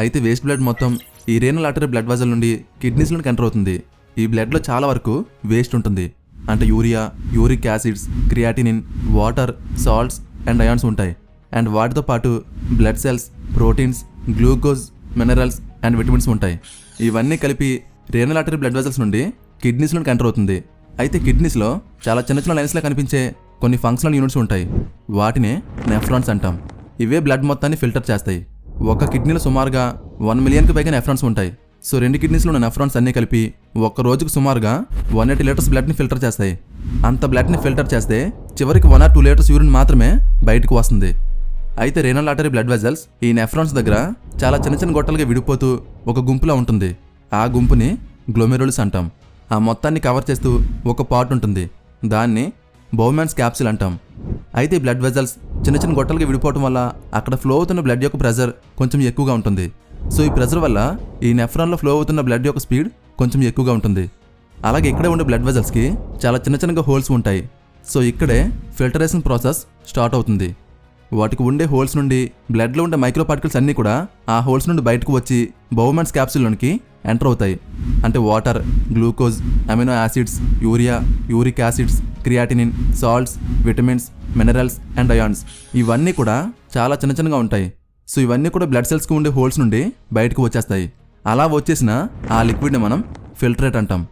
అయితే waste blood మొత్తం ఈ రీనల్ ఆర్టరీ బ్లడ్ వెజల్ నుండి కిడ్నీస్లోకి ఎంటర్ అవుతుంది. ఈ బ్లడ్లో చాలా వరకు వేస్ట్ ఉంటుంది. అంటే urea, uric acids, creatinine, water, salts and ions ఉంటాయి. అండ్ వాటితో పాటు blood cells, proteins, glucose, minerals and vitamins ఉంటాయి. ఇవన్నీ కలిపి రీనల్ ఆర్టరీ బ్లడ్ వెజల్స్ నుండి కిడ్నీస్లోకి ఎంటర్ అవుతుంది. అయితే కిడ్నీస్లో చాలా చిన్న చిన్న లైన్స్లో కనిపించే కొన్ని ఫంక్షనల్ యూనిట్స్ ఉంటాయి. వాటినే నెఫ్రాన్స్ అంటాం. ఇవే బ్లడ్ మొత్తాన్ని ఫిల్టర్ చేస్తాయి. ఒక కిడ్నీలో సుమారుగా 1 మిలియన్కి పైగా నెఫ్రాన్స్ ఉంటాయి. సో 2 కిడ్నీస్లో ఉన్న నెఫ్రాన్స్ అన్నీ కలిపి ఒక్క రోజుకు సుమారుగా 180 లీటర్స్ బ్లడ్ని ఫిల్టర్ చేస్తాయి. అంత బ్లడ్ని ఫిల్టర్ చేస్తే చివరికి 1 or 2 లీటర్స్ యూరిన్ మాత్రమే బయటకు వస్తుంది. అయితే రీనల్ ఆర్టరీ బ్లడ్ వెజల్స్ ఈ నెఫ్రాన్స్ దగ్గర చాలా చిన్న చిన్న గొట్టలుగా విడిపోతూ ఒక గుంపులా ఉంటుంది. ఆ గుంపుని గ్లోమెరుల్స్ అంటాం. ఆ మొత్తాన్ని కవర్ చేస్తూ ఒక పార్ట్ ఉంటుంది. దాన్ని బౌమాన్స్ క్యాప్సిల్ అంటాం. అయితే ఈ బ్లడ్ వెజల్స్ చిన్న చిన్న గొట్టలుగా విడిపోవడం వల్ల అక్కడ ఫ్లో అవుతున్న బ్లడ్ యొక్క ప్రెజర్ కొంచెం ఎక్కువగా ఉంటుంది. సో ఈ ప్రెజర్ వల్ల ఈ నెఫ్రాన్లో ఫ్లో అవుతున్న బ్లడ్ యొక్క స్పీడ్ కొంచెం ఎక్కువగా ఉంటుంది. అలాగే ఇక్కడే ఉండే బ్లడ్ వెజల్స్కి చాలా చిన్న చిన్నగా హోల్స్ ఉంటాయి. సో ఇక్కడే ఫిల్టరేషన్ ప్రాసెస్ స్టార్ట్ అవుతుంది. వాటికి ఉండే హోల్స్ నుండి బ్లడ్లో ఉండే మైక్రో పార్టికల్స్ అన్నీ కూడా ఆ హోల్స్ నుండి బయటకు వచ్చి బౌమాన్స్ క్యాప్సిల్లోనికి ఎంటర్ అవుతాయి. అంటే water, glucose, amino acids, urea, uric acids, creatinine, salts, vitamins, minerals and ions ఇవన్నీ కూడా చాలా చిన్న చిన్నగా ఉంటాయి. సో ఇవన్నీ కూడా బ్లడ్ సెల్స్కి ఉండే హోల్స్ నుండి బయటకు వచ్చేస్తాయి. అలా వచ్చేసిన ఆ లిక్విడ్ని మనం ఫిల్టరేట్ అంటాం.